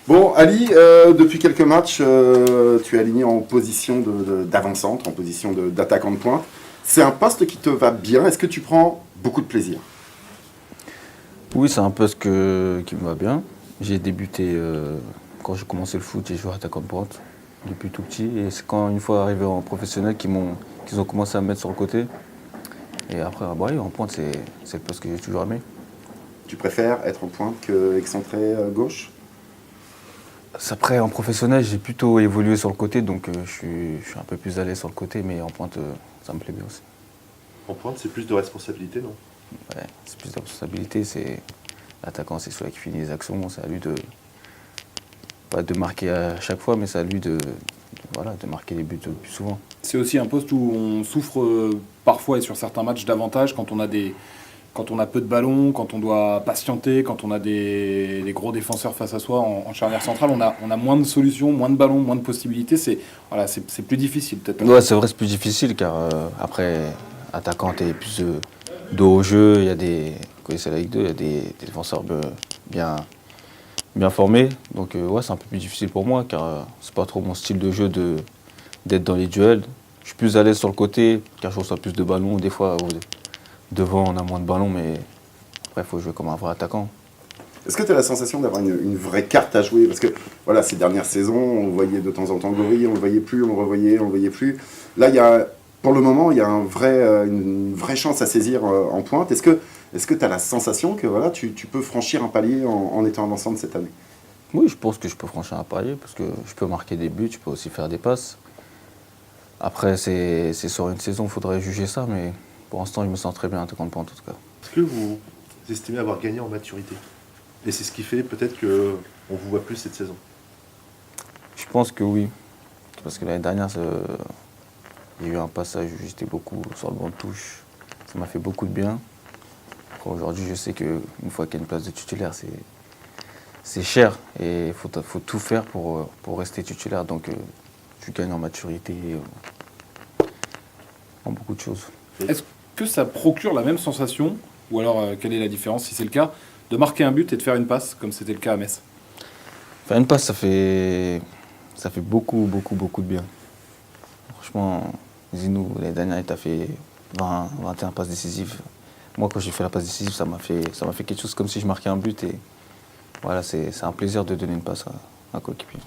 Bon, Ali, depuis quelques matchs, tu es aligné en position d'avant-centre, en position d'attaquant de pointe. C'est un poste qui te va bien. Est-ce que tu prends beaucoup de plaisir? Oui, c'est un poste qui me va bien. J'ai débuté, quand j'ai commencé le foot, j'ai joué attaquant de pointe depuis tout petit. Et c'est quand, une fois arrivé en professionnel, qu'ils ont commencé à me mettre sur le côté. Et après, bah oui, en pointe, c'est le poste que j'ai toujours aimé. Tu préfères être en pointe qu'excentré gauche? Après, en professionnel, j'ai plutôt évolué sur le côté, donc je suis un peu plus à l'aise sur le côté, mais en pointe, ça me plaît bien aussi. En pointe, c'est plus de responsabilité, non? Ouais, c'est plus de responsabilité, c'est l'attaquant, c'est celui qui finit les actions, c'est à lui de, pas de marquer à chaque fois, mais c'est à lui voilà, de marquer les buts le plus souvent. C'est aussi un poste où on souffre parfois et sur certains matchs davantage quand on a peu de ballons, quand on doit patienter, quand on a des gros défenseurs face à soi en charnière centrale, on a moins de solutions, moins de ballons, moins de possibilités. C'est plus difficile peut-être. Ouais, c'est vrai, c'est plus difficile car après, attaquant, t'es plus de haut jeu, il y a des, vous connaissez la Ligue 2, il y a des défenseurs bien formés. Donc ouais, c'est un peu plus difficile pour moi car c'est pas trop mon style de jeu d'être dans les duels. Je suis plus à l'aise sur le côté car je reçois plus de ballons. Des fois, devant, on a moins de ballons, mais après, il faut jouer comme un vrai attaquant. Est-ce que tu as la sensation d'avoir une vraie carte à jouer? Parce que voilà, ces dernières saisons, on voyait de temps en temps Gori, on le voyait plus, on le voyait plus. Là, pour le moment, il y a une vraie chance à saisir en pointe. Est-ce que tu as la sensation que voilà, tu peux franchir un palier en étant avançant de cette année? Oui, je pense que je peux franchir un palier parce que je peux marquer des buts, je peux aussi faire des passes. Après, c'est sur une saison, il faudrait juger ça, mais pour l'instant, je me sens très bien attaquant de pointe en tout cas. Est-ce que vous estimez avoir gagné en maturité? Et c'est ce qui fait peut-être qu'on vous voit plus cette saison? Je pense que oui, parce que l'année dernière, il y a eu un passage où j'étais beaucoup sur le banc de touche. Ça m'a fait beaucoup de bien. Aujourd'hui, je sais qu'une fois qu'il y a une place de titulaire, c'est cher et il faut tout faire pour rester titulaire. Donc, tu gagnes en maturité, en beaucoup de choses. Est-ce que ça procure la même sensation, ou alors quelle est la différence si c'est le cas, de marquer un but et de faire une passe comme c'était le cas à Metz? Faire une passe, ça fait beaucoup, beaucoup, beaucoup de bien. Franchement, Zinou, l'année dernière, il a fait 20, 21 passes décisives. Moi, quand j'ai fait la passe décisive, ça m'a fait quelque chose comme si je marquais un but. Et voilà, c'est un plaisir de donner une passe à un coéquipier.